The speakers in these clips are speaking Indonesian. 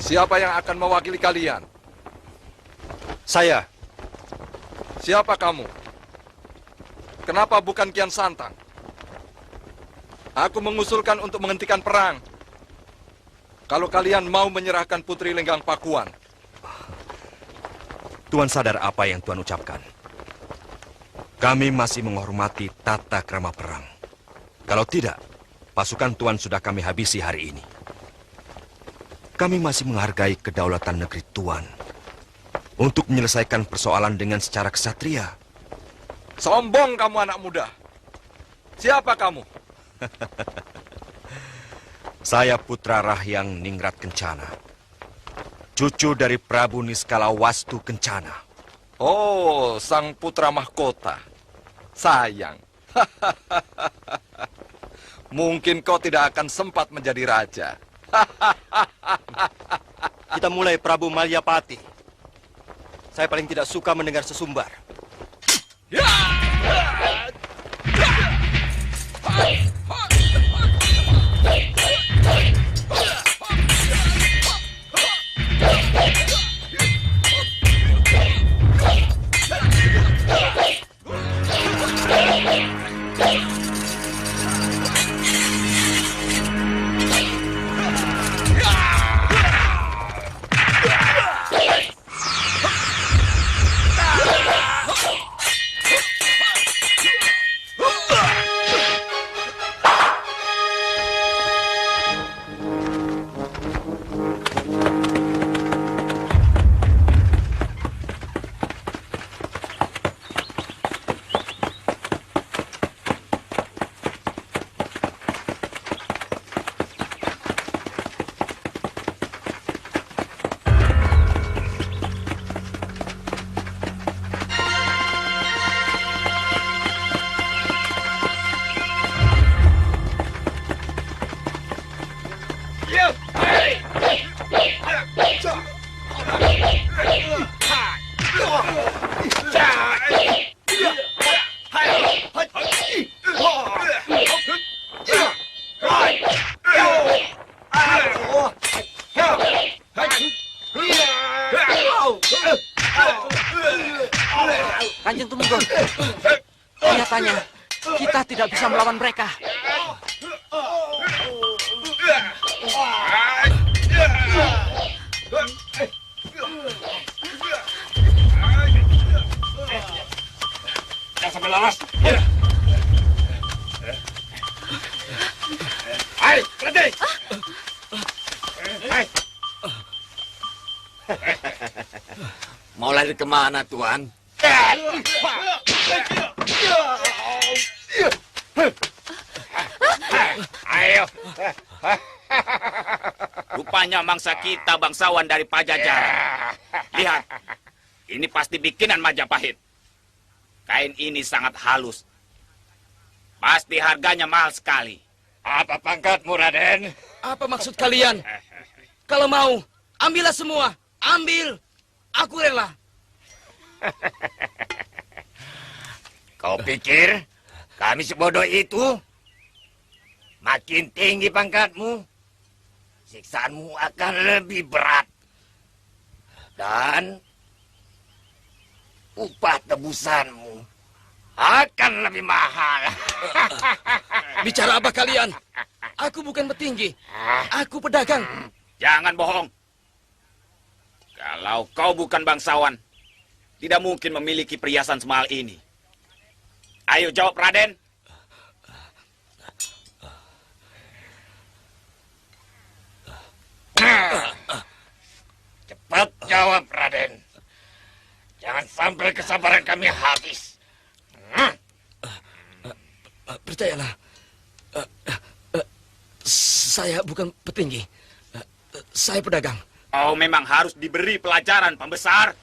Siapa yang akan mewakili kalian? Saya. Siapa kamu? Kenapa bukan Kian Santang? Aku mengusulkan untuk menghentikan perang. Kalau kalian mau menyerahkan Putri Lenggang Pakuan. Tuan sadar apa yang Tuan ucapkan? Kami masih menghormati tata krama perang. Kalau tidak, pasukan Tuan sudah kami habisi hari ini. Kami masih menghargai kedaulatan negeri Tuan untuk menyelesaikan persoalan dengan secara kesatria. Sombong kamu anak muda. Siapa kamu? Saya Putra Rahyang Ningrat Kencana, cucu dari Prabu Niskala Wastu Kencana. Oh, sang putra mahkota. Sayang. Mungkin kau tidak akan sempat menjadi raja. Kita mulai, Prabu Malyapati. Saya paling tidak suka mendengar sesumbar. Kanjeng Tumenggung, kelihatannya kita tidak bisa melawan mereka. Jangan sampai lalas. Hai, berhenti! Hai. Mau lari kemana, Tuan? Ayo. Rupanya mangsa kita bangsawan dari Pajajaran. Lihat, ini pasti bikinan Majapahit. Kain ini sangat halus. Pasti harganya mahal sekali. Apa pangkatmu, Raden? Apa maksud kalian? Kalau mau, ambillah semua. Ambil. Aku rela. Kau pikir kami sebodoh itu? Makin tinggi pangkatmu, siksaanmu akan lebih berat. Dan upah tebusanmu akan lebih mahal. Bicara apa kalian? Aku bukan petinggi. Aku pedagang. Jangan bohong. Kalau kau bukan bangsawan, tidak mungkin memiliki perhiasan semahal ini. Ayo jawab, Raden. Cepat jawab, Raden. Jangan sampai kesabaran kami habis. Percayalah. Saya bukan petinggi. Saya pedagang. Kau memang harus diberi pelajaran, pembesar.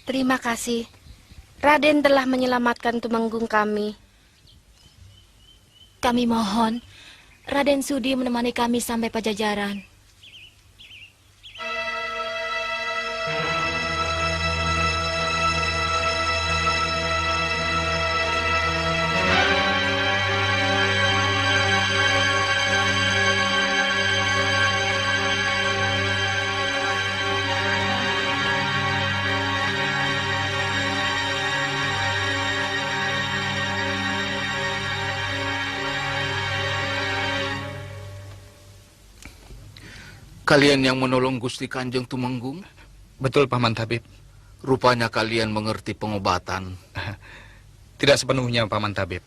Terima kasih. Raden telah menyelamatkan Tumenggung kami. Kami mohon, Raden sudi menemani kami sampai Pajajaran. Kalian yang menolong Gusti Kanjeng Tumenggung? Betul, Paman Tabib. Rupanya kalian mengerti pengobatan. Tidak sepenuhnya, Paman Tabib.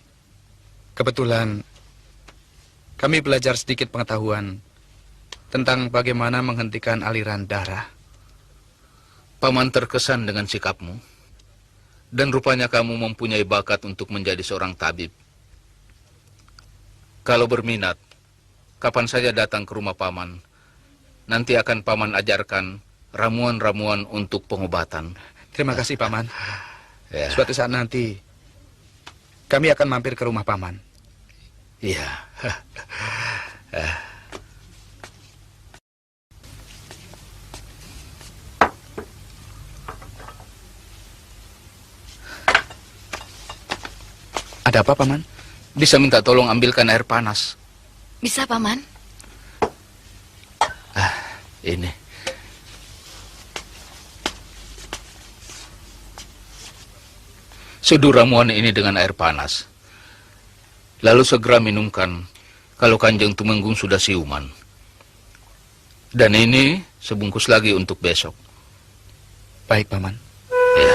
Kebetulan, kami belajar sedikit pengetahuan tentang bagaimana menghentikan aliran darah. Paman terkesan dengan sikapmu. Dan rupanya kamu mempunyai bakat untuk menjadi seorang tabib. Kalau berminat, kapan saja datang ke rumah Paman. Nanti akan Paman ajarkan ramuan-ramuan untuk pengobatan. Terima kasih, Paman. Ya. Suatu saat nanti, kami akan mampir ke rumah Paman. Iya. Ada apa, Paman? Bisa minta tolong ambilkan air panas. Bisa, Paman? Ini. Seduh ramuan ini dengan air panas. Lalu segera minumkan kalau Kanjeng Tumenggung sudah siuman. Dan ini sebungkus lagi untuk besok. Baik, Paman. Ya.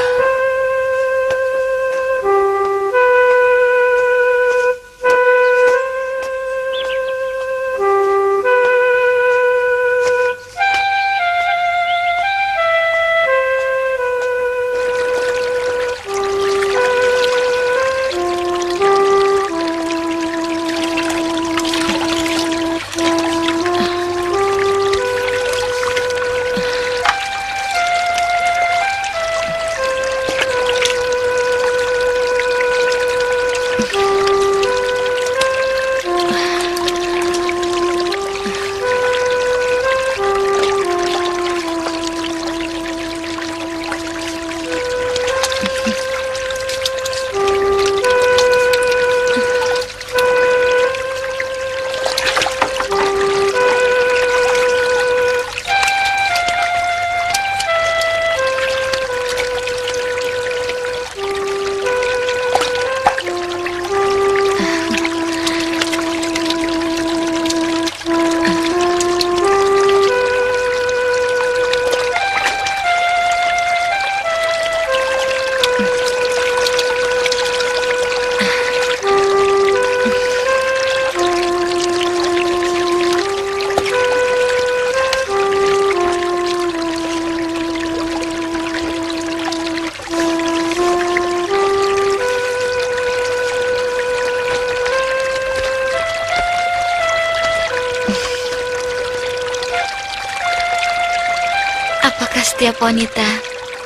Setiap wanita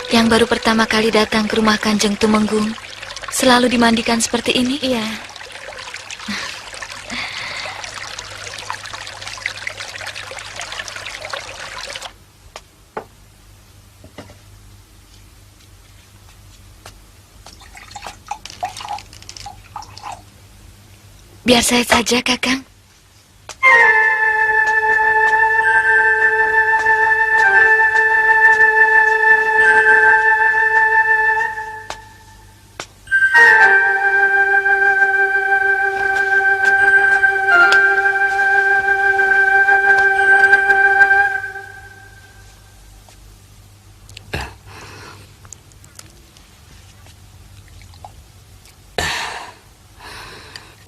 yang baru pertama kali datang ke rumah Kanjeng Tumenggung selalu dimandikan seperti ini? Iya. Biar saya saja, Kakang.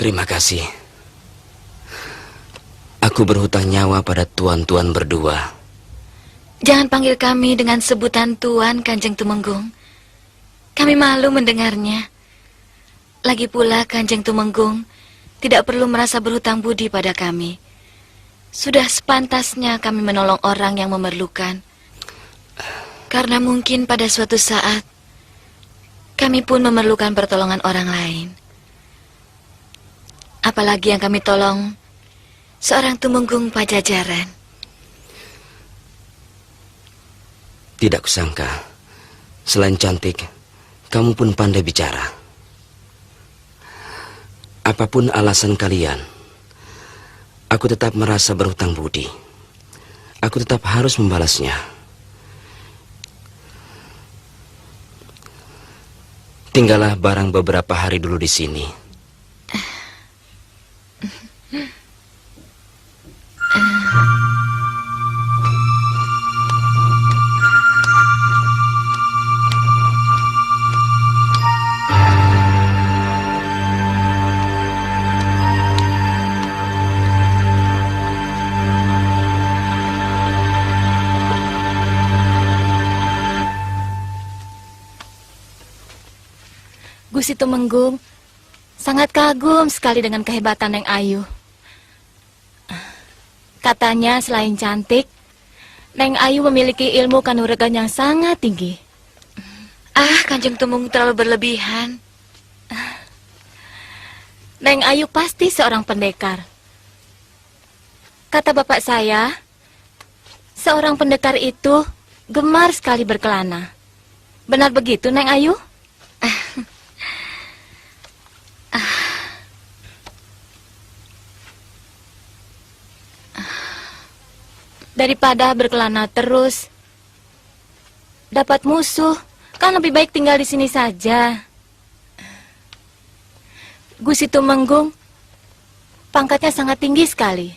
Terima kasih. Aku berhutang nyawa pada tuan-tuan berdua. Jangan panggil kami dengan sebutan Tuan, Kanjeng Tumenggung. Kami malu mendengarnya. Lagi pula Kanjeng Tumenggung tidak perlu merasa berhutang budi pada kami. Sudah sepantasnya kami menolong orang yang memerlukan. Karena mungkin pada suatu saat kami pun memerlukan pertolongan orang lain. Apalagi yang kami tolong seorang tumenggung Pajajaran. Tidak kusangka, selain cantik, kamu pun pandai bicara. Apapun alasan kalian, aku tetap merasa berhutang budi. Aku tetap harus membalasnya. Tinggallah barang beberapa hari dulu di sini. Gusti Tumenggung sangat kagum sekali dengan kehebatan Neng Ayu. Katanya selain cantik, Neng Ayu memiliki ilmu kanuragan yang sangat tinggi. Kanjeng Tumenggung terlalu berlebihan. Neng Ayu pasti seorang pendekar. Kata bapak saya, seorang pendekar itu gemar sekali berkelana. Benar begitu, Neng Ayu? Daripada berkelana terus, dapat musuh, kan lebih baik tinggal di sini saja. Gusti Tumenggung pangkatnya sangat tinggi sekali.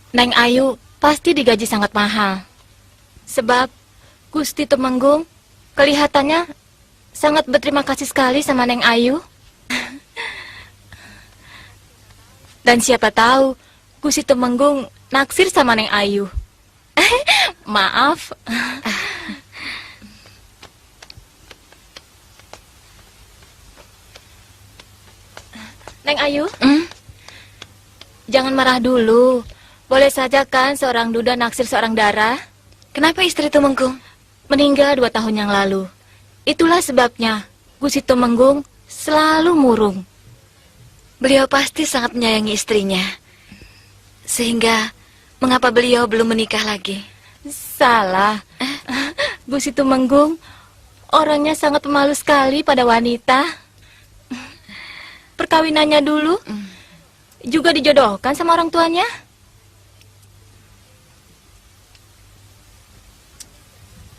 Neng Ayu pasti digaji sangat mahal. Sebab Gusti Tumenggung kelihatannya sangat berterima kasih sekali sama Neng Ayu. Dan siapa tahu Gusti Tumenggung naksir sama Neng Ayu. Maaf. Neng Ayu, jangan marah dulu. Boleh saja kan seorang duda naksir seorang dara? Kenapa istri Tumenggung? Meninggal 2 tahun yang lalu. Itulah sebabnya Gusti Tumenggung selalu murung. Beliau pasti sangat menyayangi istrinya. Sehingga mengapa beliau belum menikah lagi? Salah. Gusti Tumenggung orangnya sangat pemalu sekali pada wanita. Perkawinannya dulu juga dijodohkan sama orang tuanya.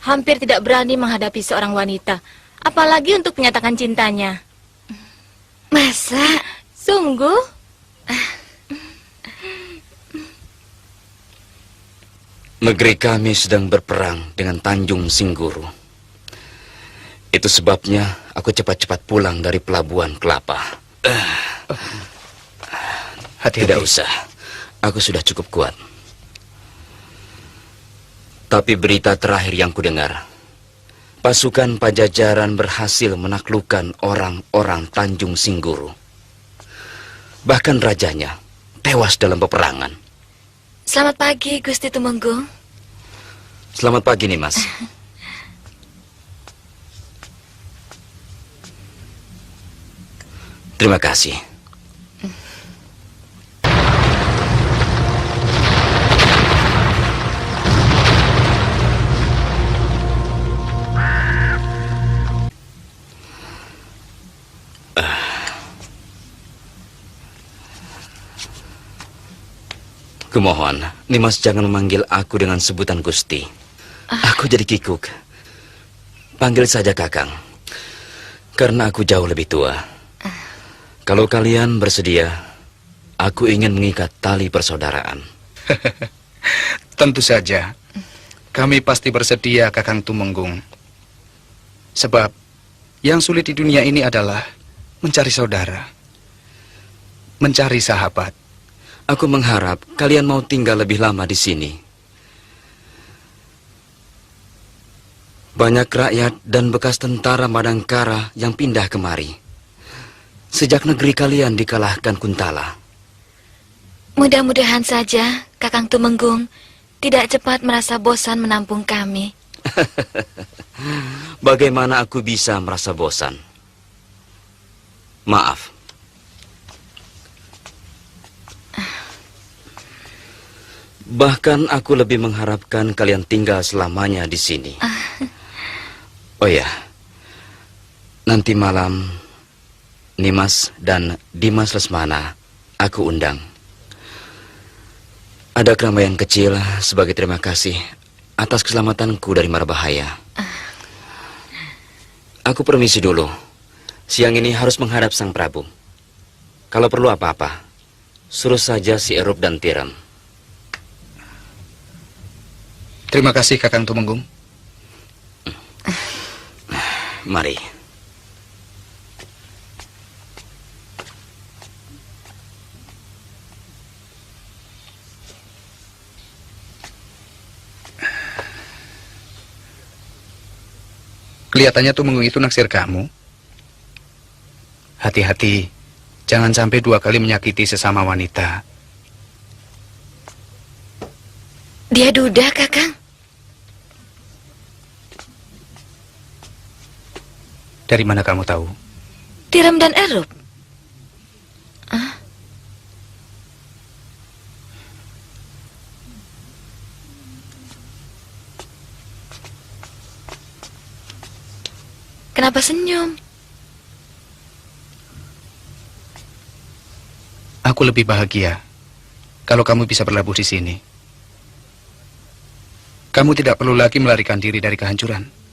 Hampir tidak berani menghadapi seorang wanita, apalagi untuk menyatakan cintanya. Masa? Sungguh? Negeri kami sedang berperang dengan Tanjung Singguru. Itu sebabnya aku cepat-cepat pulang dari Pelabuhan Kelapa. Hati-hati. Tidak usah, aku sudah cukup kuat. Tapi berita terakhir yang kudengar, pasukan Pajajaran berhasil menaklukkan orang-orang Tanjung Singguru. Bahkan rajanya tewas dalam peperangan. Selamat pagi, Gusti Tumenggung. Selamat pagi, Nimas. Terima kasih. Kumohon, Nimas jangan memanggil aku dengan sebutan Gusti. Aku jadi kikuk. Panggil saja Kakang. Karena aku jauh lebih tua. Kalau kalian bersedia, aku ingin mengikat tali persaudaraan. Tentu saja. Kami pasti bersedia, Kakang Tumenggung. Sebab yang sulit di dunia ini adalah mencari saudara, mencari sahabat. Aku mengharap kalian mau tinggal lebih lama di sini. Banyak rakyat dan bekas tentara Madangkara yang pindah kemari sejak negeri kalian dikalahkan Kuntala. Mudah-mudahan saja Kakang Tumenggung tidak cepat merasa bosan menampung kami. bagaimana aku bisa merasa bosan? Maaf. Bahkan aku lebih mengharapkan kalian tinggal selamanya di sini. Oh ya, nanti malam Nimas dan Dimas Lesmana aku undang. Ada keramaian kecil sebagai terima kasih atas keselamatanku dari mara bahaya. Aku permisi dulu. Siang ini harus menghadap Sang Prabu. Kalau perlu apa-apa, suruh saja si Erup dan Tiram. Terima kasih Kakang Tumenggung. Mari. Kelihatannya Tumenggung itu naksir kamu. Hati-hati, jangan sampai 2 kali menyakiti sesama wanita. Dia duda, Kakang. Dari mana kamu tahu? Tiram dan Erup. Kenapa senyum? Aku lebih bahagia kalau kamu bisa berlabuh di sini. Kamu tidak perlu lagi melarikan diri dari kehancuran.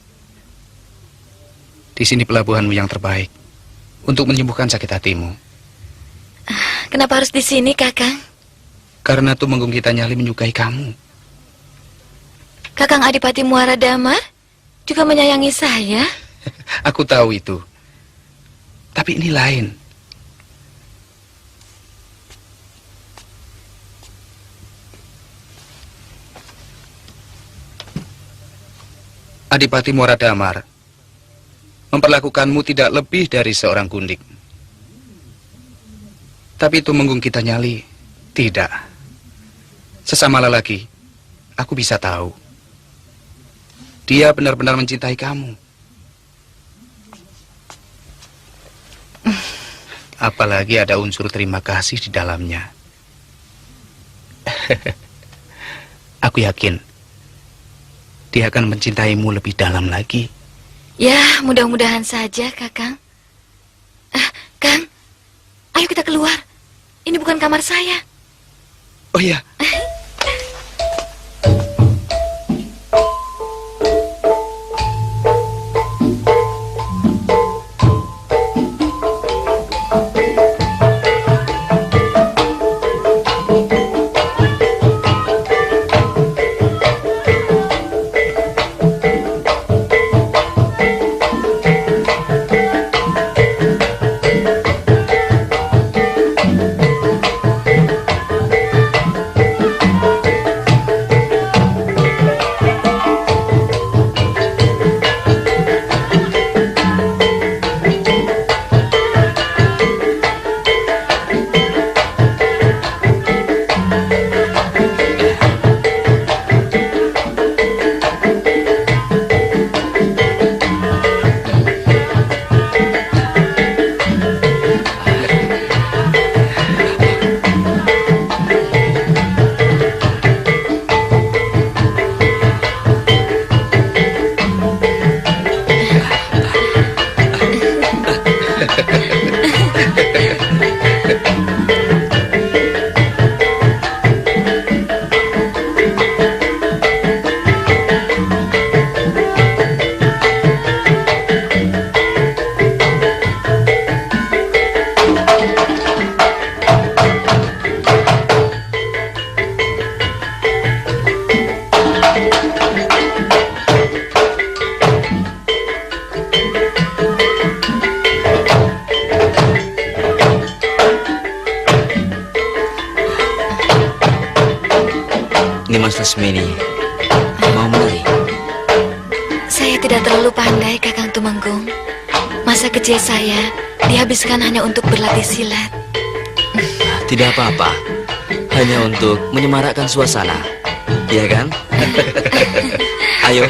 Di sini pelabuhanmu yang terbaik untuk menyembuhkan sakit hatimu. Kenapa harus di sini, Kakang? Karena Tumenggung kita Nyali menyukai kamu. Kakang Adipati Muara Damar juga menyayangi saya. Aku tahu itu. Tapi ini lain. Adipati Muara Damar memperlakukanmu tidak lebih dari seorang gundik. Tapi Tumenggung kita Nyali tidak. Sesama lelaki, aku bisa tahu. Dia benar-benar mencintai kamu. Apalagi ada unsur terima kasih di dalamnya. Aku yakin dia akan mencintaimu lebih dalam lagi. Ya, mudah-mudahan saja, Kakang. Kang, ayo kita keluar. Ini bukan kamar saya. Oh iya. Nimas Lesmini mau menari? Saya tidak terlalu pandai, Kakang Tumenggung. Masa kecil saya dihabiskan hanya untuk berlatih silat. Tidak apa-apa. Hanya untuk menyemarakkan suasana. Iya kan? Ayo.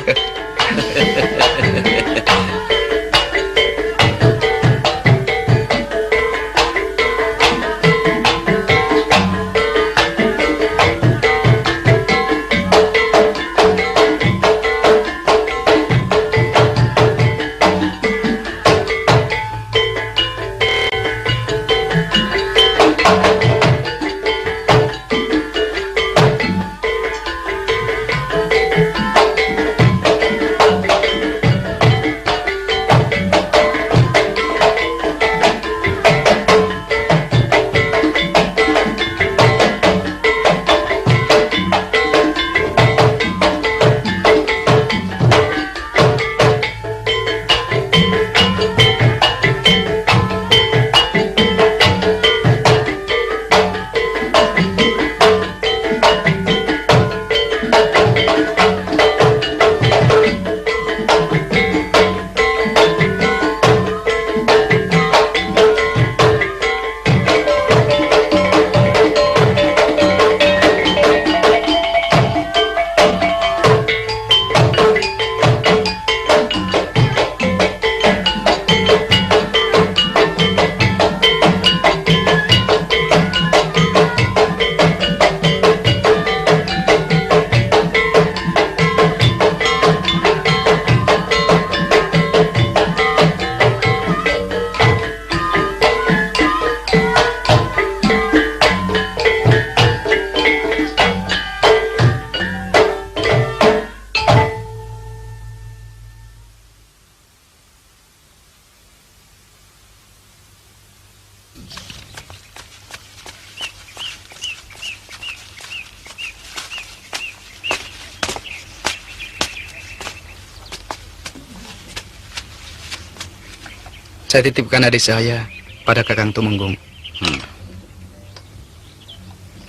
Saya titipkan adik saya pada Kakang Tumenggung.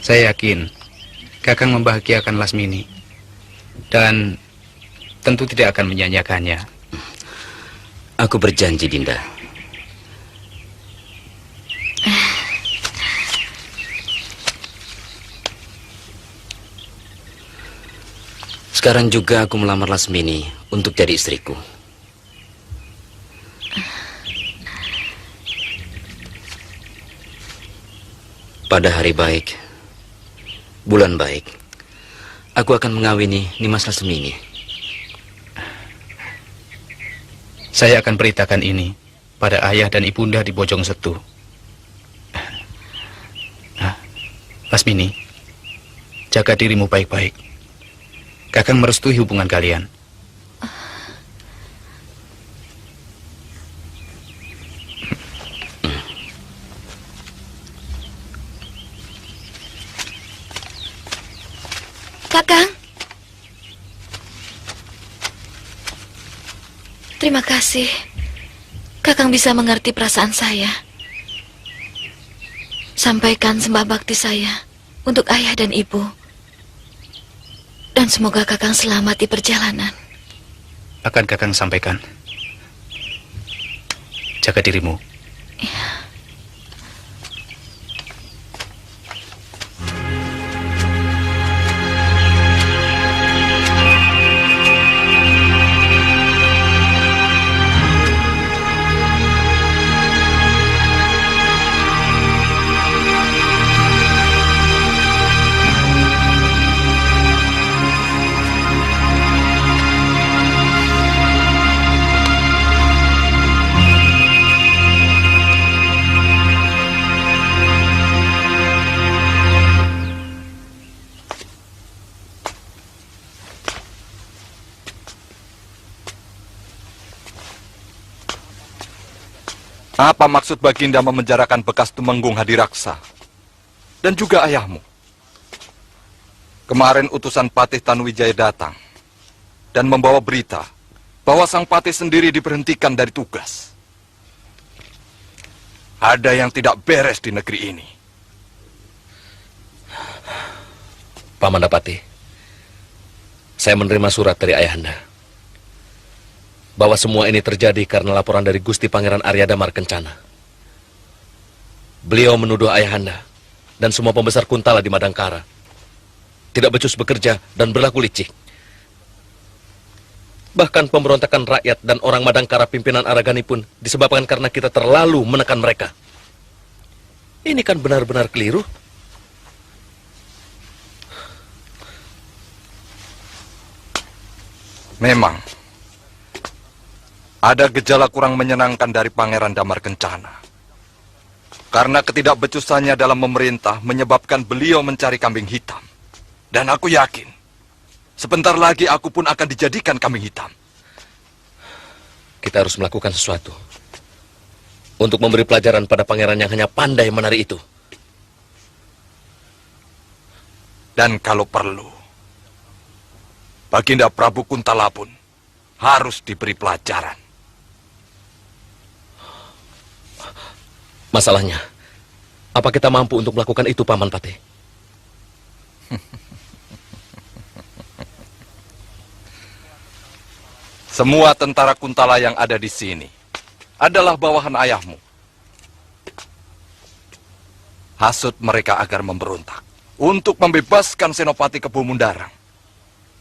Saya yakin Kakang membahagiakan Lasmini dan tentu tidak akan menyanyiakannya. Aku berjanji, Dinda. Sekarang juga aku melamar Lasmini untuk jadi istriku. Pada hari baik, bulan baik, aku akan mengawini Nimas Lasmini. Saya akan beritakan ini pada ayah dan ibunda di Bojong Setu. Lasmini, jaga dirimu baik-baik. Kakang merestui hubungan kalian. Kakang. Terima kasih. Kakang bisa mengerti perasaan saya. Sampaikan sembah bakti saya untuk ayah dan ibu. Dan semoga Kakang selamat di perjalanan. Akan Kakang sampaikan. Jaga dirimu. Ya. Apa maksud Baginda memenjarakan bekas Tumenggung Hadiraksa? Dan juga ayahmu? Kemarin utusan Patih Tanuwijaya datang dan membawa berita bahwa sang Patih sendiri diberhentikan dari tugas. Ada yang tidak beres di negeri ini. Paman Dapati, saya menerima surat dari ayahanda bahwa semua ini terjadi karena laporan dari Gusti Pangeran Arya Damar Kencana. Beliau menuduh ayahanda dan semua pembesar Kuntala di Madangkara tidak becus bekerja dan berlaku licik. Bahkan pemberontakan rakyat dan orang Madangkara pimpinan Aragani pun disebabkan karena kita terlalu menekan mereka. Ini kan benar-benar keliru. Memang ada gejala kurang menyenangkan dari Pangeran Damar Kencana. Karena ketidakbecusannya dalam memerintah menyebabkan beliau mencari kambing hitam. Dan aku yakin, sebentar lagi aku pun akan dijadikan kambing hitam. Kita harus melakukan sesuatu untuk memberi pelajaran pada pangeran yang hanya pandai menari itu. Dan kalau perlu, Baginda Prabu Kuntala pun harus diberi pelajaran. Masalahnya, apa kita mampu untuk melakukan itu, Paman Patih? Semua tentara Kuntala yang ada di sini adalah bawahan ayahmu. Hasut mereka agar memberontak untuk membebaskan Senopati Kebo Mundarang.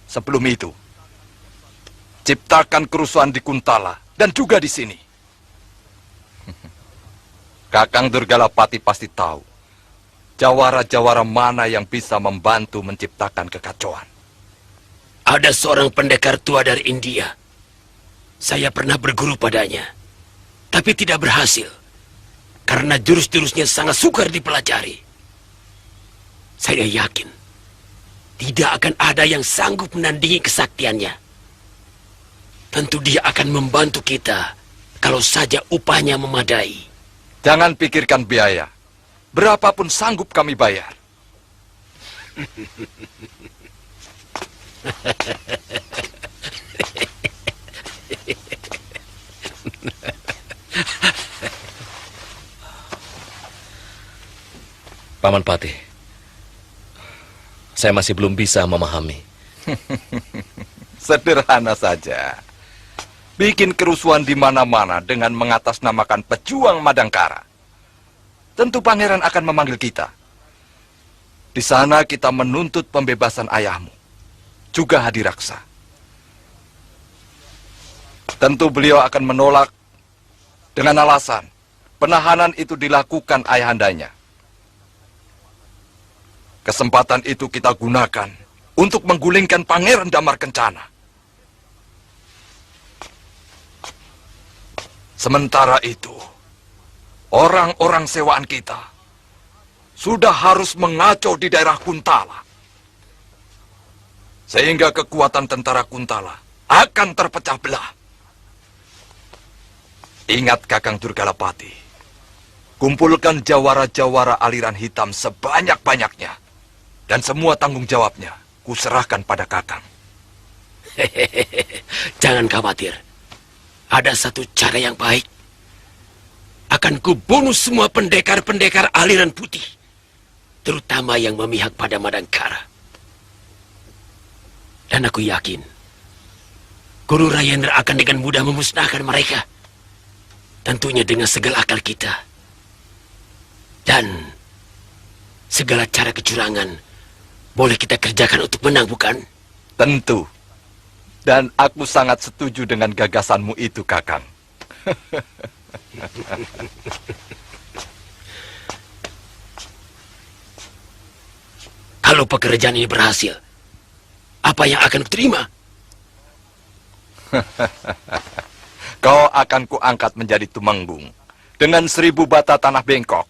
Sebelum itu, ciptakan kerusuhan di Kuntala dan juga di sini. Kakang Durgalapati pasti tahu jawara-jawara mana yang bisa membantu menciptakan kekacauan. Ada seorang pendekar tua dari India. Saya pernah berguru padanya, tapi tidak berhasil karena jurus-jurusnya sangat sukar dipelajari. Saya yakin tidak akan ada yang sanggup menandingi kesaktiannya. Tentu dia akan membantu kita kalau saja upahnya memadai. Jangan pikirkan biaya. Berapapun sanggup kami bayar. Paman Patih, saya masih belum bisa memahami. Sederhana saja. Bikin kerusuhan di mana-mana dengan mengatasnamakan pejuang Madangkara. Tentu pangeran akan memanggil kita. Di sana kita menuntut pembebasan ayahmu, juga Hadiraksa. Tentu beliau akan menolak dengan alasan penahanan itu dilakukan ayahandanya. Kesempatan itu kita gunakan untuk menggulingkan Pangeran Damar Kencana. Sementara itu, orang-orang sewaan kita sudah harus mengacau di daerah Kuntala. Sehingga kekuatan tentara Kuntala akan terpecah belah. Ingat Kakang Durgalapati, kumpulkan jawara-jawara aliran hitam sebanyak-banyaknya. Dan semua tanggung jawabnya kuserahkan pada Kakang. Jangan khawatir. Ada satu cara yang baik. Akan kubunuh semua pendekar-pendekar aliran putih. Terutama yang memihak pada Madangkara. Dan aku yakin, Guru Rayendra akan dengan mudah memusnahkan mereka. Tentunya dengan segala akal kita. Dan segala cara kecurangan boleh kita kerjakan untuk menang, bukan? Tentu. Dan aku sangat setuju dengan gagasanmu itu, Kakang. Kalau pekerjaan ini berhasil, apa yang akan kuterima? Kau akan kuangkat menjadi tumenggung dengan 1000 bata tanah bengkok.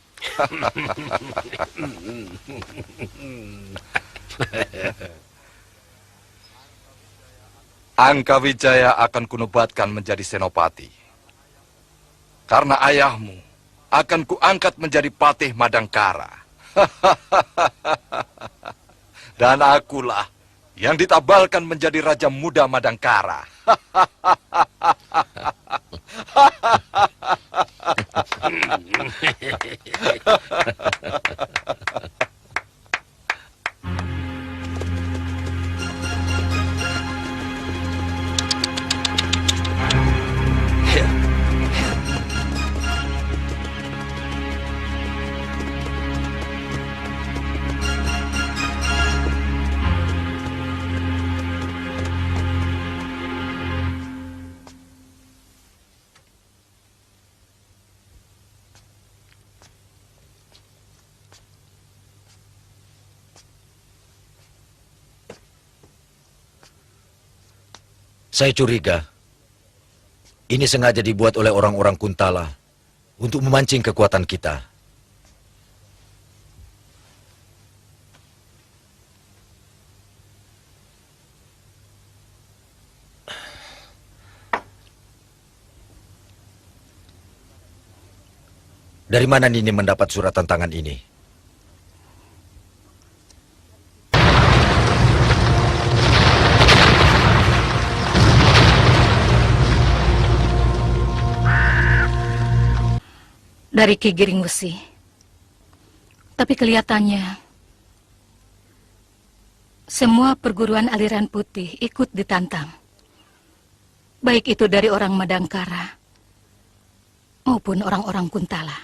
Angka Wijaya akan kunobatkan menjadi senopati. Karena ayahmu akan kuangkat menjadi patih Madangkara. Dan akulah yang ditabalkan menjadi Raja Muda Madangkara. Saya curiga, ini sengaja dibuat oleh orang-orang Kuntala untuk memancing kekuatan kita. Dari mana Nini mendapat surat tantangan ini? Dari Ki Giringwesi. Tapi kelihatannya semua perguruan aliran putih ikut ditantang. Baik itu dari orang Madangkara maupun orang-orang Kuntala.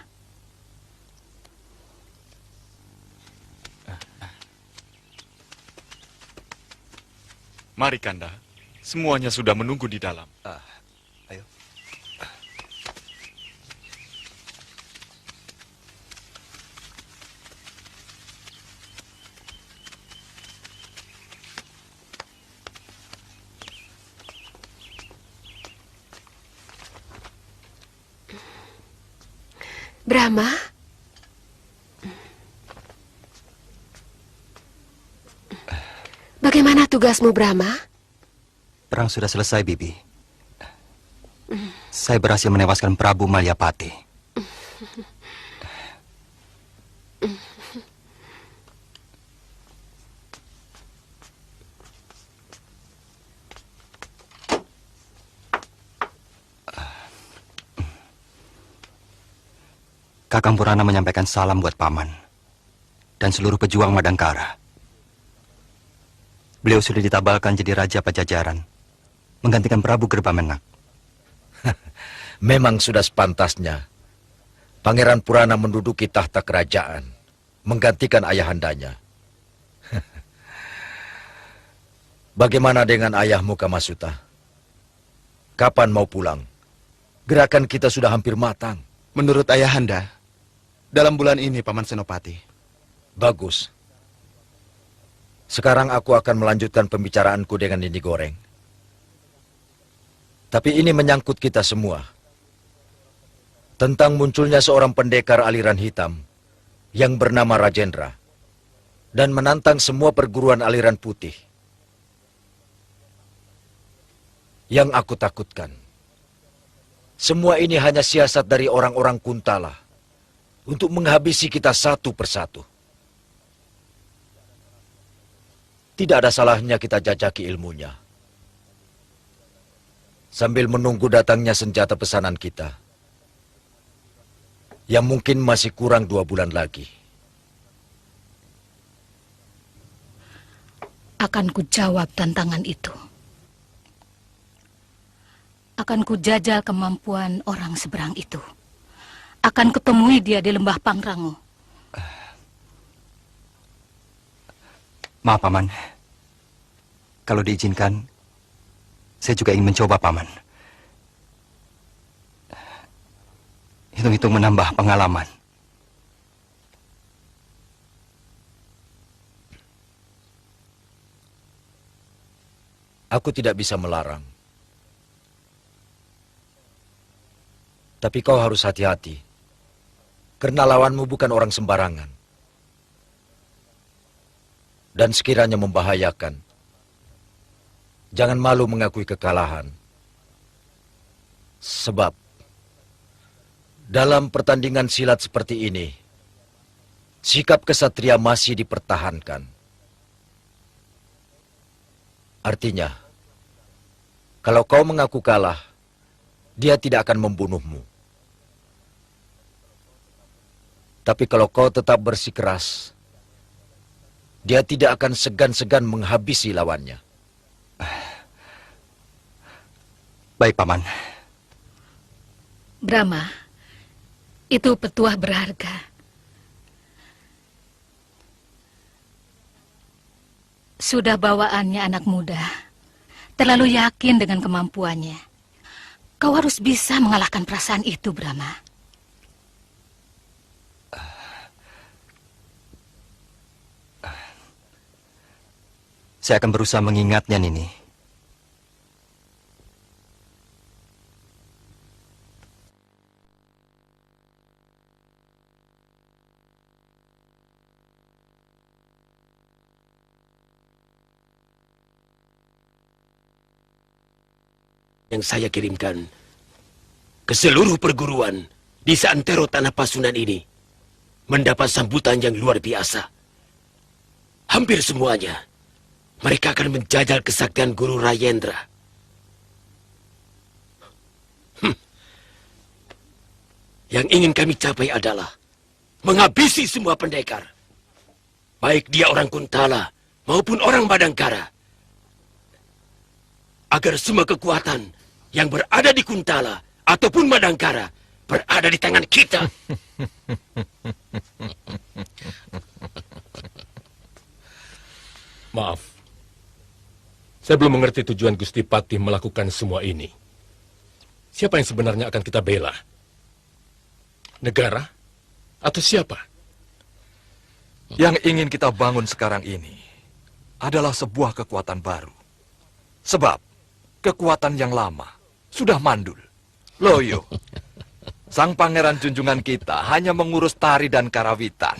Mari Kanda, semuanya sudah menunggu di dalam. Ayo. Brahma? Bagaimana tugasmu, Brahma? Perang sudah selesai, Bibi. Saya berhasil menewaskan Prabu Malyapati. Kakang Purana menyampaikan salam buat Paman. dan seluruh pejuang Madangkara. Beliau sudah ditabalkan jadi Raja Pajajaran, menggantikan Prabu Gerbamenak. Memang sudah sepantasnya Pangeran Purana menduduki tahta kerajaan, menggantikan ayahandanya. Bagaimana dengan ayahmu, Kamasuta? Kapan mau pulang? Gerakan kita sudah hampir matang. Menurut ayahanda, dalam bulan ini, Paman Senopati. Bagus. Sekarang aku akan melanjutkan pembicaraanku dengan Nini Goreng. Tapi ini menyangkut kita semua. Tentang munculnya seorang pendekar aliran hitam yang bernama Rajendra dan menantang semua perguruan aliran putih. Yang aku takutkan, semua ini hanya siasat dari orang-orang Kuntala untuk menghabisi kita satu persatu. Tidak ada salahnya kita jajaki ilmunya. Sambil menunggu datangnya senjata pesanan kita, yang mungkin masih kurang 2 bulan lagi. Akan kujawab tantangan itu. Akan kujajal kemampuan orang seberang itu. Akan kutemui dia di lembah Pangrango. Maaf, Paman. Kalau diizinkan, saya juga ingin mencoba, Paman. Hitung-hitung menambah pengalaman. Aku tidak bisa melarang. Tapi kau harus hati-hati. Karena lawanmu bukan orang sembarangan. Dan sekiranya membahayakan, jangan malu mengakui kekalahan. Sebab, dalam pertandingan silat seperti ini, sikap kesatria masih dipertahankan. Artinya, kalau kau mengaku kalah, dia tidak akan membunuhmu. Tapi kalau kau tetap bersikeras, dia tidak akan segan-segan menghabisi lawannya. Baik, Paman. Brahma, itu petuah berharga. Sudah bawaannya anak muda, terlalu yakin dengan kemampuannya. Kau harus bisa mengalahkan perasaan itu, Brahma. Saya akan berusaha mengingatnya, Nini. Yang saya kirimkan ke seluruh perguruan di seantero tanah Pasunan ini mendapat sambutan yang luar biasa. Hampir semuanya mereka akan menjajal kesaktian Guru Rajendra. Yang ingin kami capai adalah menghabisi semua pendekar, baik dia orang Kuntala maupun orang Madangkara, agar semua kekuatan yang berada di Kuntala ataupun Madangkara berada di tangan kita. Maaf, saya belum mengerti tujuan Gusti Patih melakukan semua ini. Siapa yang sebenarnya akan kita bela? Negara? Atau siapa? Yang ingin kita bangun sekarang ini adalah sebuah kekuatan baru. Sebab kekuatan yang lama sudah mandul, loyo. Sang pangeran junjungan kita hanya mengurus tari dan karawitan.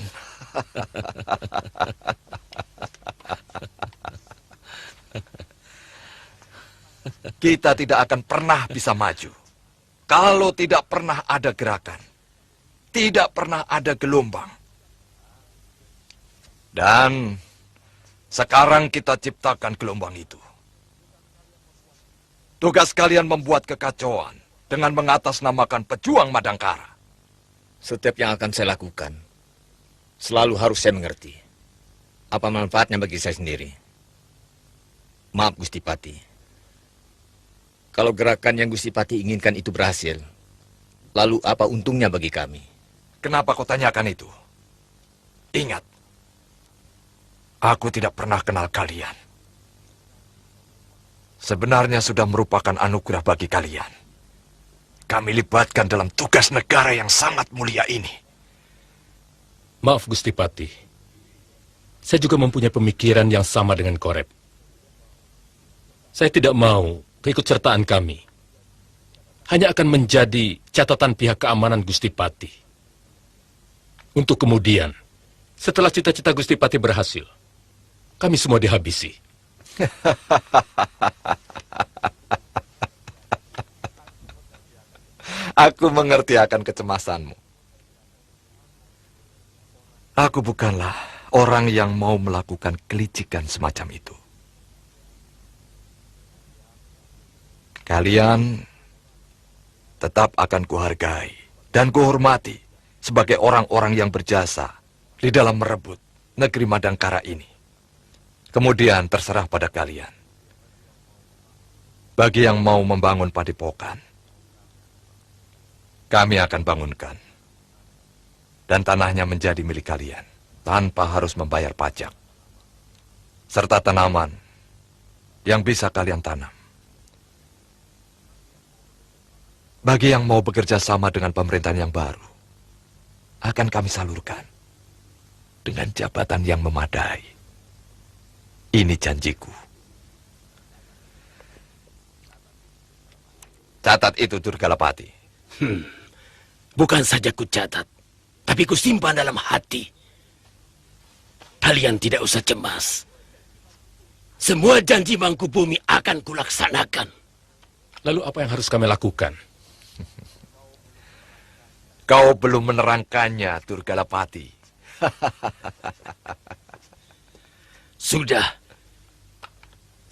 Kita tidak akan pernah bisa maju kalau tidak pernah ada gerakan, tidak pernah ada gelombang. Dan sekarang kita ciptakan gelombang itu. Tugas kalian membuat kekacauan dengan mengatasnamakan pejuang Madangkara. Setiap yang akan saya lakukan selalu harus saya mengerti. Apa manfaatnya bagi saya sendiri? Maaf Gusti Pati. Kalau gerakan yang Gusti Pati inginkan itu berhasil, lalu apa untungnya bagi kami? Kenapa kau tanyakan itu? Ingat, aku tidak pernah kenal kalian. Sebenarnya sudah merupakan anugerah bagi kalian. Kami libatkan dalam tugas negara yang sangat mulia ini. Maaf Gusti Pati, saya juga mempunyai pemikiran yang sama dengan Korep. Saya tidak mau keikutsertaan kami hanya akan menjadi catatan pihak keamanan Gusti Pati. Untuk kemudian, setelah cita-cita Gusti Pati berhasil, kami semua dihabisi. Aku mengerti akan kecemasanmu. Aku bukanlah orang yang mau melakukan kelicikan semacam itu. Kalian tetap akan kuhargai dan kuhormati sebagai orang-orang yang berjasa di dalam merebut negeri Madangkara ini. Kemudian terserah pada kalian. Bagi yang mau membangun padepokan, kami akan bangunkan. Dan tanahnya menjadi milik kalian tanpa harus membayar pajak. Serta tanaman yang bisa kalian tanam. Bagi yang mau bekerja sama dengan pemerintahan yang baru, akan kami salurkan dengan jabatan yang memadai. Ini janjiku. Catat itu, Durgalapati. Bukan saja ku catat, tapi ku simpan dalam hati. Kalian tidak usah cemas. Semua janji Mangkubumi akan kulaksanakan. Lalu apa yang harus kami lakukan? Kau belum menerangkannya, Durgalapati. Sudah.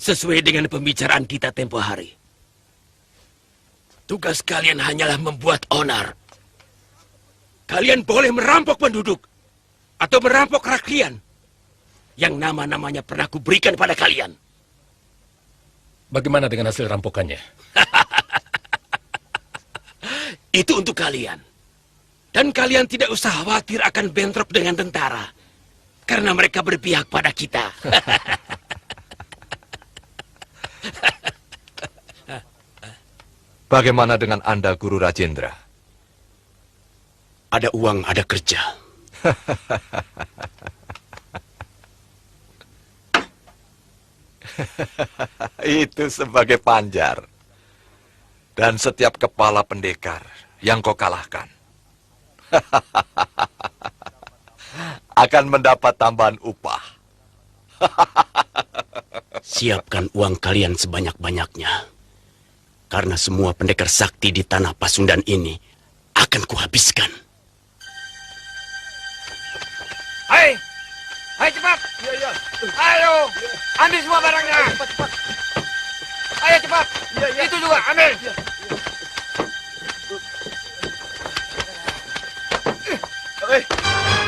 Sesuai dengan pembicaraan kita tempo hari. Tugas kalian hanyalah membuat onar. Kalian boleh merampok penduduk atau merampok rakyat yang nama-namanya pernah kuberikan pada kalian. Bagaimana dengan hasil rampokannya? Itu untuk kalian. Dan kalian tidak usah khawatir akan bentrok dengan tentara. Karena mereka berpihak pada kita. Bagaimana dengan Anda, Guru Rajendra? Ada uang, ada kerja. Itu sebagai panjar. Dan setiap kepala pendekar yang kau kalahkan akan mendapat tambahan upah. Siapkan uang kalian sebanyak-banyaknya. Karena semua pendekar sakti di tanah Pasundan ini akan kuhabiskan. Hai! Hai cepat! Iya. Ayo! Ambil semua barangnya! Cepat. Ayo cepat! Iya. Itu juga, ambil!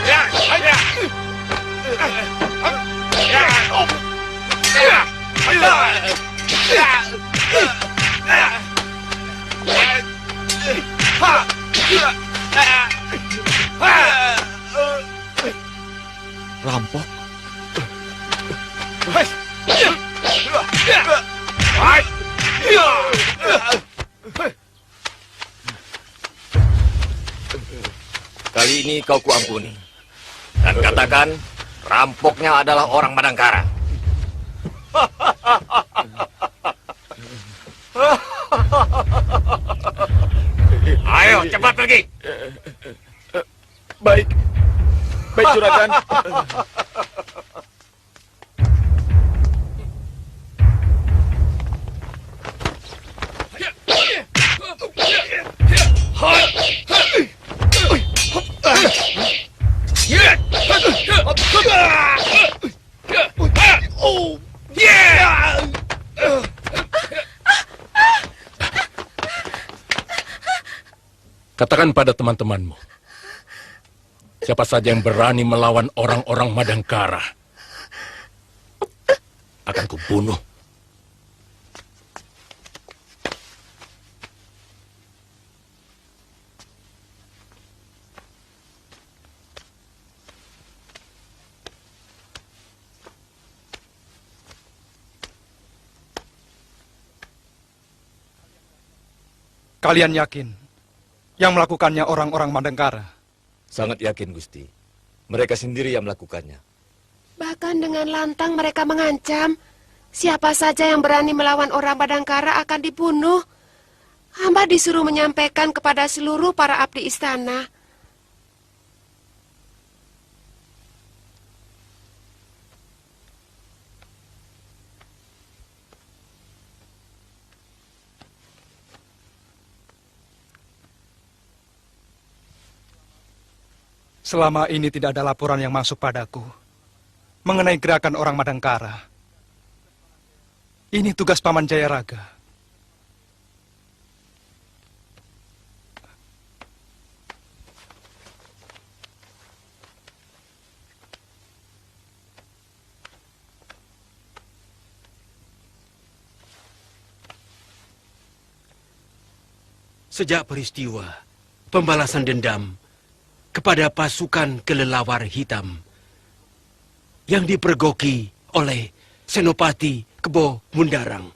Ya! Ayo! Rampok? Kali ini kau kuampuni. Dan katakan, rampoknya adalah orang Madangkara. Ayo, cepat pergi! Baik. Baik, Juragan. Katakan pada teman-temanmu. Siapa saja yang berani melawan orang-orang Madangkara akan kubunuh. Kalian yakin yang melakukannya orang-orang Madangkara? Sangat yakin, Gusti. Mereka sendiri yang melakukannya. Bahkan dengan lantang mereka mengancam, siapa saja yang berani melawan orang Madangkara akan dibunuh. Hamba disuruh menyampaikan kepada seluruh para abdi istana. Selama ini tidak ada laporan yang masuk padaku mengenai gerakan orang Madangkara. Ini tugas Paman Jayaraga. Sejak peristiwa pembalasan dendam kepada pasukan kelelawar hitam yang dipergoki oleh Senopati Kebo Mundarang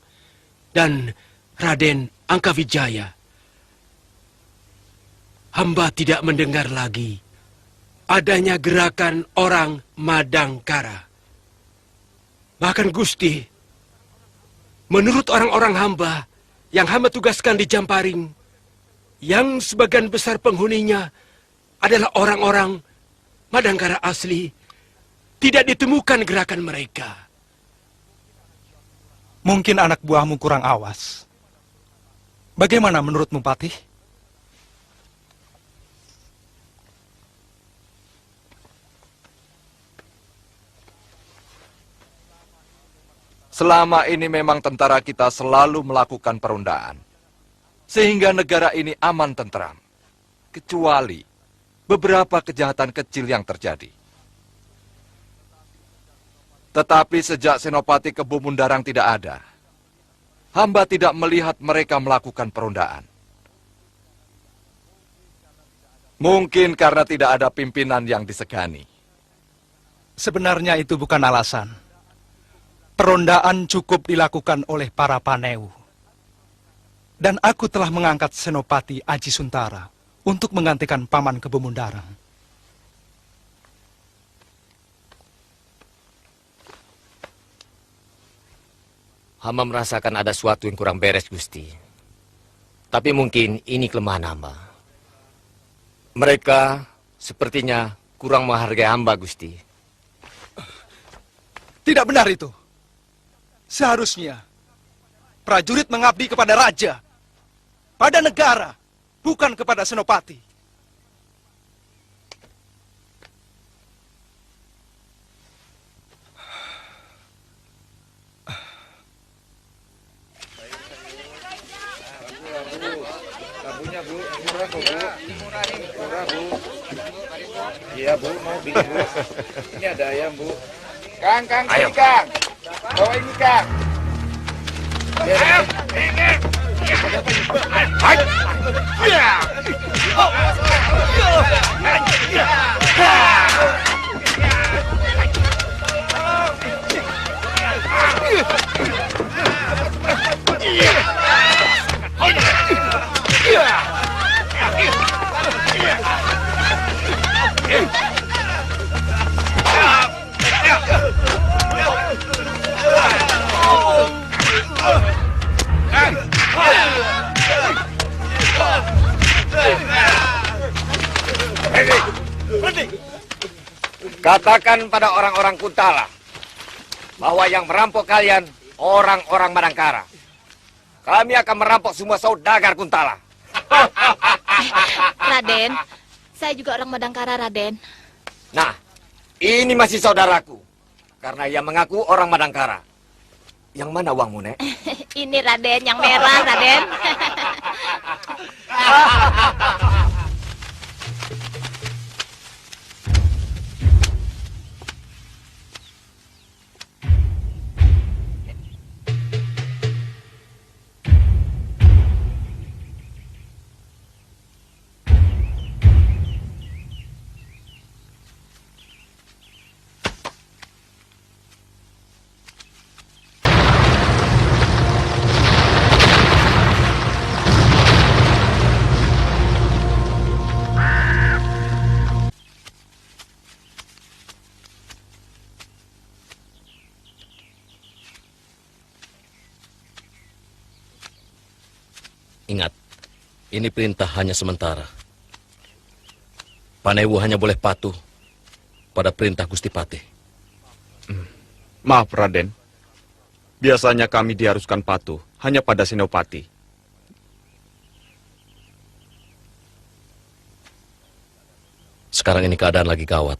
dan Raden Angkawijaya, hamba tidak mendengar lagi adanya gerakan orang Madangkara. Bahkan Gusti, menurut orang-orang hamba yang hamba tugaskan di Jamparing, yang sebagian besar penghuninya adalah orang-orang Madangkara asli, tidak ditemukan gerakan mereka. Mungkin anak buahmu kurang awas. Bagaimana menurutmu, Patih? Selama ini memang tentara kita selalu melakukan perundaan, sehingga negara ini aman tentram, kecuali beberapa kejahatan kecil yang terjadi. Tetapi sejak Senopati Kebo Mundarang tidak ada, hamba tidak melihat mereka melakukan perundaan. Mungkin karena tidak ada pimpinan yang disegani. Sebenarnya itu bukan alasan. Perondaan cukup dilakukan oleh para Paneu. Dan aku telah mengangkat Senopati Aji Suntara untuk menggantikan Paman Kebo Mundarang. Hamba merasakan ada sesuatu yang kurang beres, Gusti. Tapi mungkin ini kelemahan hamba. Mereka sepertinya kurang menghargai hamba, Gusti. Tidak benar itu. Seharusnya prajurit mengabdi kepada raja, pada negara, bukan kepada Senopati. Labunya Bu, murah kok Bu. Murah Bu. Iya Bu, mau beli Bu. Ini ada ayam Bu. Kang, ini Kang. Bawa ini Kang. Ayo, ini. Katakan pada orang-orang Kuntala bahwa yang merampok kalian orang-orang Madangkara. Kami akan merampok semua saudagar Kuntala. Raden, saya juga orang Madangkara, Raden. Nah, ini masih saudaraku. Karena ia mengaku orang Madangkara. Yang mana uangmu, Nek? Ini Raden, yang merah, Raden. Ini perintah hanya sementara. Panewu hanya boleh patuh pada perintah Gusti Patih. Maaf, Raden. Biasanya kami diharuskan patuh hanya pada Senopati. Sekarang ini keadaan lagi gawat.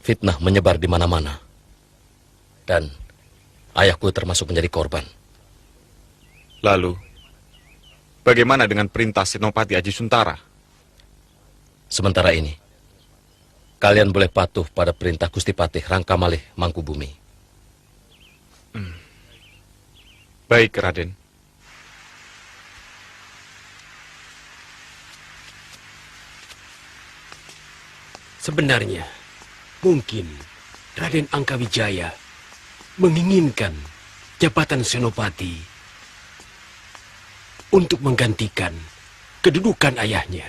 Fitnah menyebar di mana-mana. Dan ayahku termasuk menjadi korban. Lalu, bagaimana dengan perintah Senopati Aji Suntara? Sementara ini, kalian boleh patuh pada perintah Gusti Patih Rangkamalih Mangkubumi. Baik, Raden. Sebenarnya, mungkin Raden Angkawijaya menginginkan jabatan Senopati untuk menggantikan kedudukan ayahnya.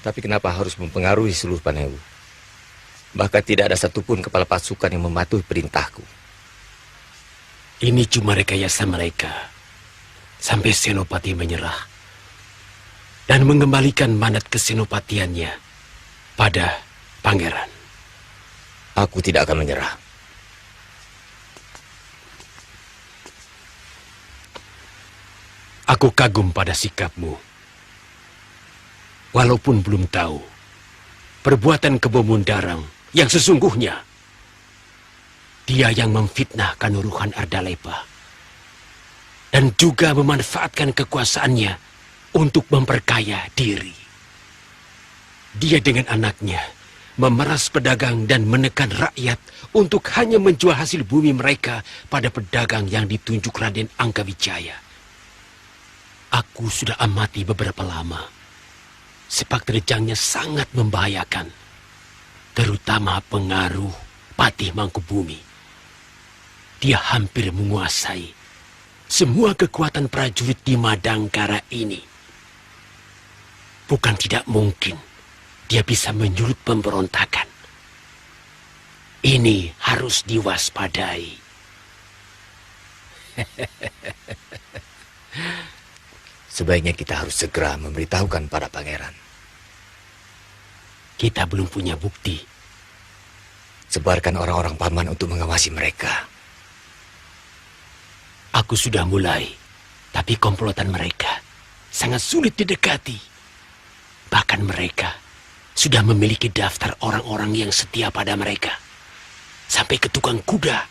Tapi kenapa harus mempengaruhi seluruh Panewu? Bahkan tidak ada satupun kepala pasukan yang mematuhi perintahku. Ini cuma rekayasa mereka sampai Senopati menyerah dan mengembalikan mandat kesenopatiannya pada pangeran. Aku tidak akan menyerah. Aku kagum pada sikapmu. Walaupun belum tahu perbuatan Kebo Mundarang yang sesungguhnya. Dia yang memfitnah Kanuruhan Ardalepa dan juga memanfaatkan kekuasaannya untuk memperkaya diri. Dia dengan anaknya memeras pedagang dan menekan rakyat untuk hanya menjual hasil bumi mereka pada pedagang yang ditunjuk Raden Angkawijaya. Aku sudah amati beberapa lama. Sepak terjangnya sangat membahayakan, terutama pengaruh Patih Mangkubumi. Dia hampir menguasai semua kekuatan prajurit di Madangkara ini. Bukan tidak mungkin dia bisa menyulut pemberontakan. Ini harus diwaspadai. Sebaiknya kita harus segera memberitahukan pada pangeran. Kita belum punya bukti. Sebarkan orang-orang paman untuk mengawasi mereka. Aku sudah mulai, tapi komplotan mereka sangat sulit didekati. Bahkan mereka sudah memiliki daftar orang-orang yang setia pada mereka. Sampai ke tukang kuda.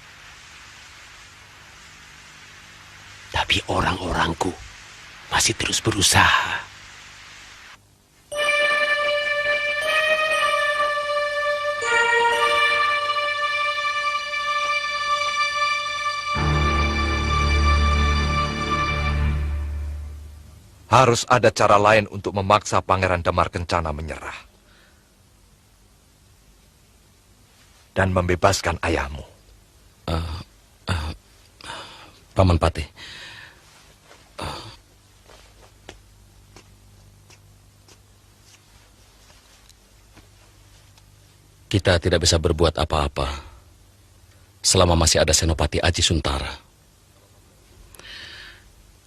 Tapi orang-orangku masih terus berusaha. Harus ada cara lain untuk memaksa Pangeran Damar Kencana menyerah. Dan membebaskan ayahmu. Paman Patih. Kita tidak bisa berbuat apa-apa selama masih ada Senopati Aji Suntara.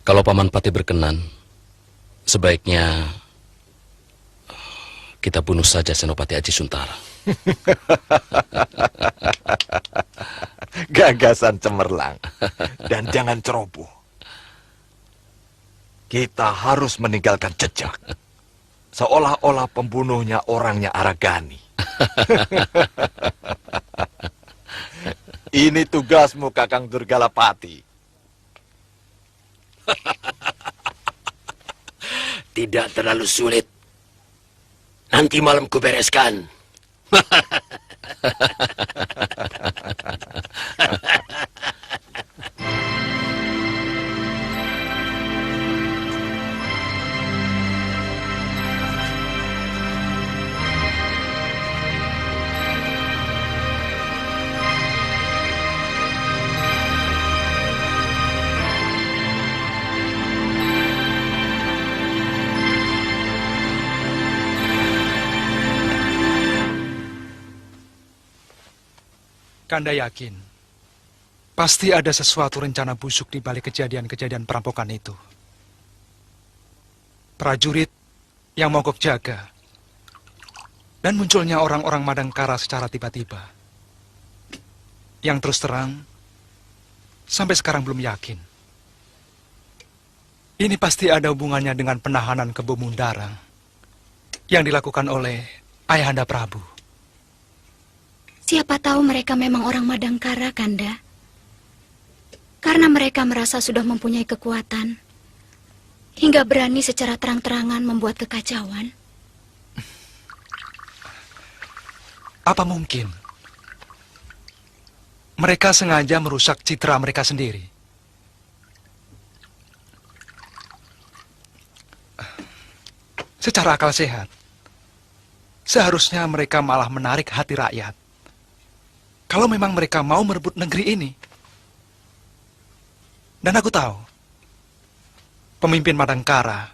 Kalau Paman Patih berkenan, sebaiknya kita bunuh saja Senopati Aji Suntara. Gagasan cemerlang. Dan jangan ceroboh. Kita harus meninggalkan jejak. Seolah-olah pembunuhnya orangnya Aragani. Ini tugasmu, Kakang Durgalapati. Tidak terlalu sulit. Nanti malam kubereskan. Kanda yakin Pasti ada sesuatu rencana busuk di balik kejadian-kejadian perampokan itu. Prajurit yang mogok jaga. Dan munculnya orang-orang Madangkara secara tiba-tiba. Yang terus terang, sampai sekarang belum yakin. Ini pasti ada hubungannya dengan penahanan Kebo Mundarang yang dilakukan oleh Ayahanda Prabu. Siapa tahu mereka memang orang Madangkara, Kanda. Karena mereka merasa sudah mempunyai kekuatan, hingga berani secara terang-terangan membuat kekacauan. Apa mungkin mereka sengaja merusak citra mereka sendiri? Secara akal sehat, seharusnya mereka malah menarik hati rakyat. Kalau memang mereka mau merebut negeri ini. Dan aku tahu, pemimpin Madangkara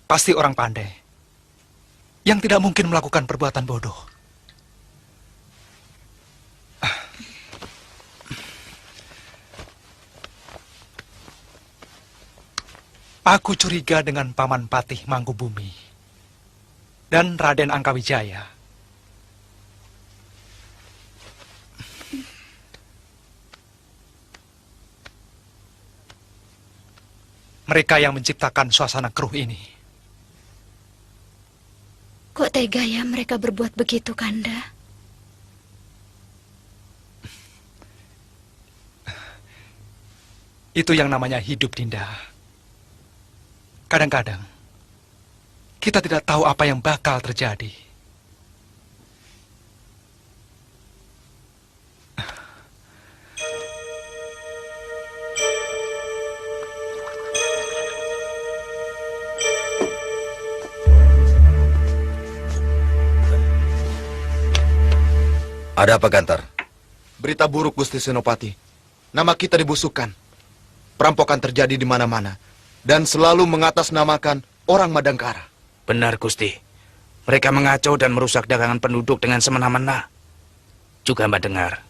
pasti orang pandai, yang tidak mungkin melakukan perbuatan bodoh. Aku curiga dengan Paman Patih Mangkubumi dan Raden Angkawijaya. Mereka yang menciptakan suasana keruh ini. Kok tega ya mereka berbuat begitu, Kanda? Itu yang namanya hidup, Dinda. Kadang-kadang, kita tidak tahu apa yang bakal terjadi. Ada apa, Gantar? Berita buruk, Gusti Senopati. Nama kita dibusukkan. Perampokan terjadi di mana-mana. Dan selalu mengatasnamakan orang Madangkara. Benar, Gusti. Mereka mengacau dan merusak dagangan penduduk dengan semena-mena. Juga Mbak dengar.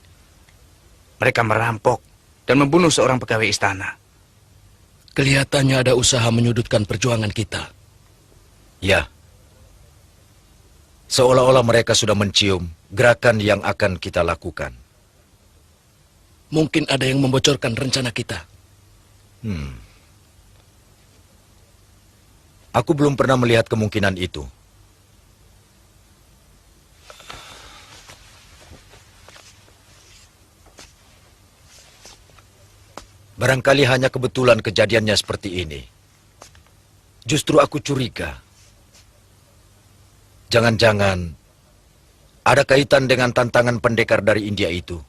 Mereka merampok dan membunuh seorang pegawai istana. Kelihatannya ada usaha menyudutkan perjuangan kita. Ya. Seolah-olah mereka sudah mencium gerakan yang akan kita lakukan. Mungkin ada yang membocorkan rencana kita. Aku belum pernah melihat kemungkinan itu. Barangkali hanya kebetulan kejadiannya seperti ini. Justru aku curiga. Jangan-jangan ada kaitan dengan tantangan pendekar dari India itu.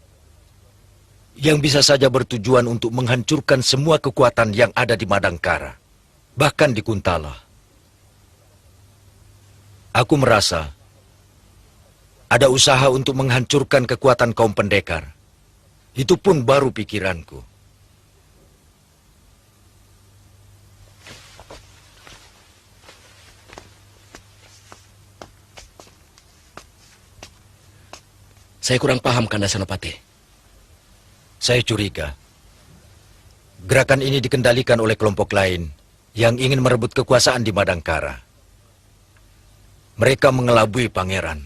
Yang bisa saja bertujuan untuk menghancurkan semua kekuatan yang ada di Madangkara. Bahkan di Kuntala. Aku merasa ada usaha untuk menghancurkan kekuatan kaum pendekar. Itu pun baru pikiranku. Saya kurang paham, Kanda Senopati. Saya curiga. Gerakan ini dikendalikan oleh kelompok lain yang ingin merebut kekuasaan di Madangkara. Mereka mengelabui pangeran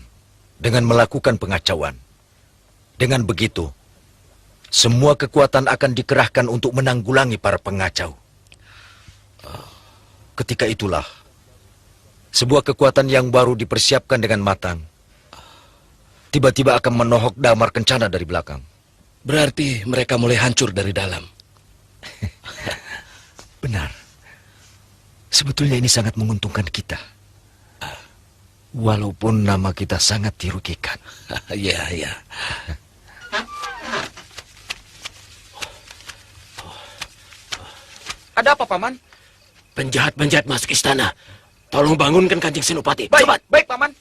dengan melakukan pengacauan. Dengan begitu, semua kekuatan akan dikerahkan untuk menanggulangi para pengacau. Ketika itulah, sebuah kekuatan yang baru dipersiapkan dengan matang tiba-tiba akan menohok Damar Kencana dari belakang. Berarti mereka mulai hancur dari dalam. Benar. Sebetulnya ini sangat menguntungkan kita. Walaupun nama kita sangat dirugikan. Iya, iya. Ada apa, Paman? Penjahat-penjahat masuk istana. Tolong bangunkan Kanjeng Senopati. Baik, Cepat. baik, Paman.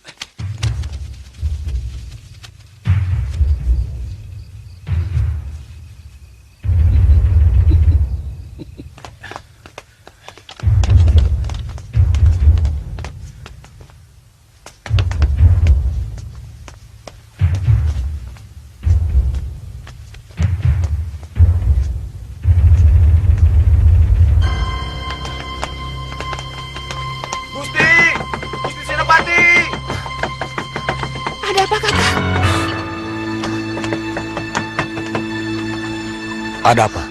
Ada apa?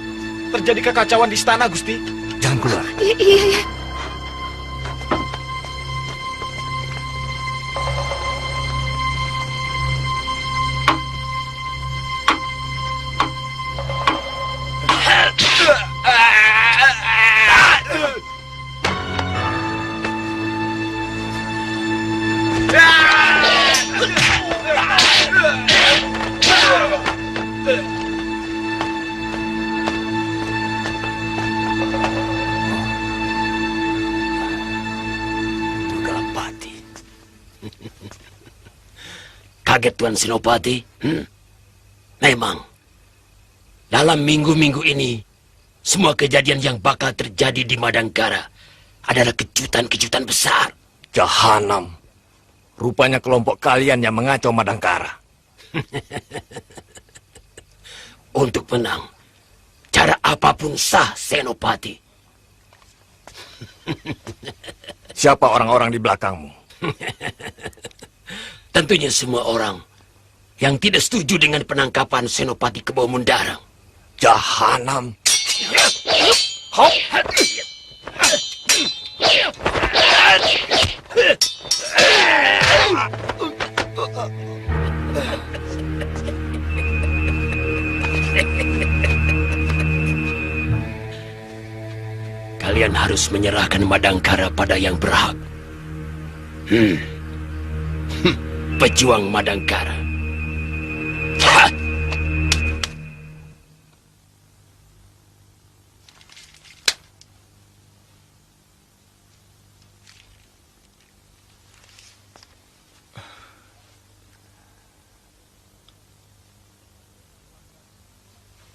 Terjadi kekacauan di istana, Gusti. Jangan keluar. Iya. Kaget Tuan Senopati? Memang, dalam minggu-minggu ini, semua kejadian yang bakal terjadi di Madangkara adalah kejutan-kejutan besar. Jahanam. Rupanya kelompok kalian yang mengacau Madangkara. Untuk menang, cara apapun sah, Senopati. Siapa orang-orang di belakangmu? Tentunya semua orang yang tidak setuju dengan penangkapan Senopati Kebo Mundarang. Jahanam. Kalian harus menyerahkan Madangkara pada yang berhak. Pejuang Madangkara.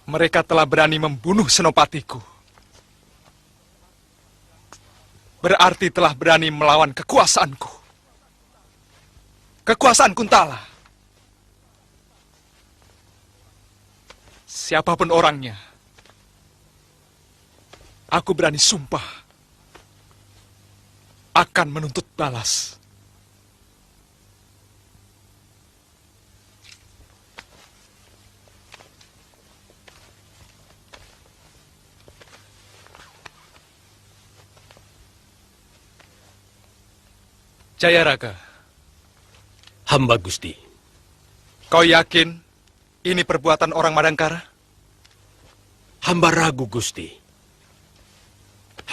Mereka telah berani membunuh senopatiku. Berarti telah berani melawan kekuasaanku. Kekuasaan Kuntala. Siapapun orangnya, aku berani sumpah akan menuntut balas. Jayaraga. Hamba Gusti. Kau yakin ini perbuatan orang Madangkara? Hamba ragu, Gusti.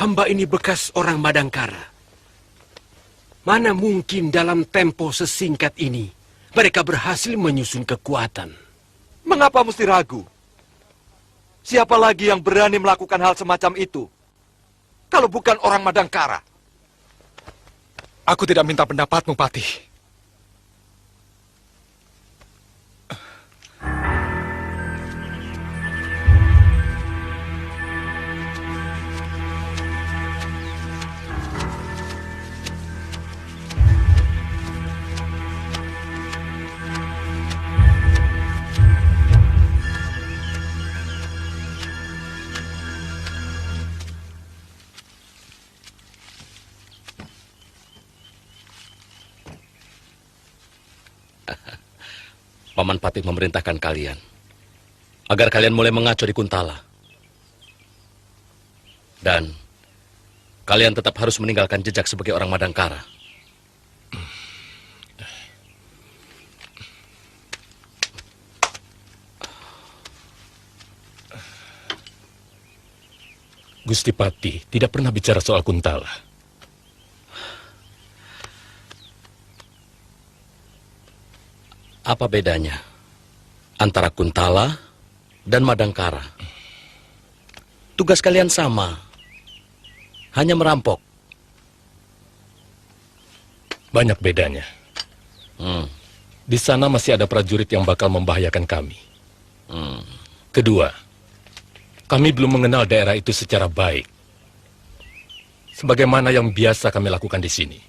Hamba ini bekas orang Madangkara. Mana mungkin dalam tempo sesingkat ini mereka berhasil menyusun kekuatan. Mengapa mesti ragu? Siapa lagi yang berani melakukan hal semacam itu? Kalau bukan orang Madangkara. Aku tidak minta pendapatmu, Patih. Paman Patih memerintahkan kalian agar kalian mulai mengaco di Kuntala. Dan kalian tetap harus meninggalkan jejak sebagai orang Madangkara. Gusti Patih tidak pernah bicara soal Kuntala. Apa bedanya antara Kuntala dan Madangkara? Tugas kalian sama, hanya merampok. Banyak bedanya. Di sana masih ada prajurit yang bakal membahayakan kami. Kedua, kami belum mengenal daerah itu secara baik. Sebagaimana yang biasa kami lakukan di sini.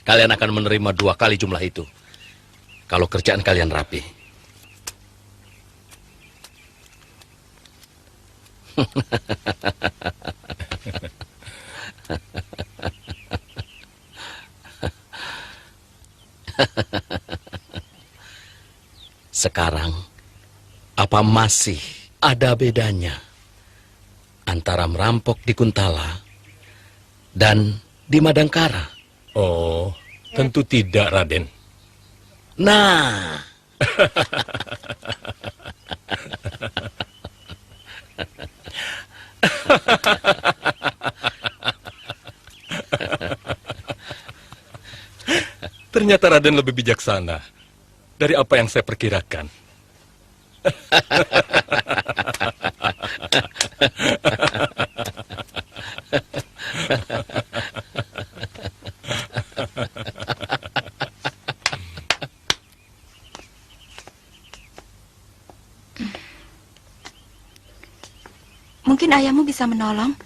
Kalian akan menerima 2 kali jumlah itu kalau kerjaan kalian rapi. Sekarang, apa masih ada bedanya antara merampok di Kuntala dan di Madangkara? Oh, tentu tidak, Raden. Nah, ternyata Raden lebih bijaksana dari apa yang saya perkirakan. Mungkin ayahmu bisa menolong.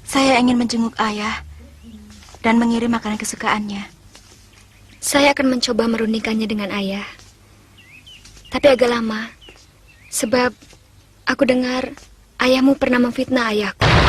Saya ingin menjenguk ayah dan mengirim makanan kesukaannya. Saya akan mencoba merundingkannya dengan ayah. Tapi agak lama. Sebab aku dengar ayahmu pernah memfitnah ayahku.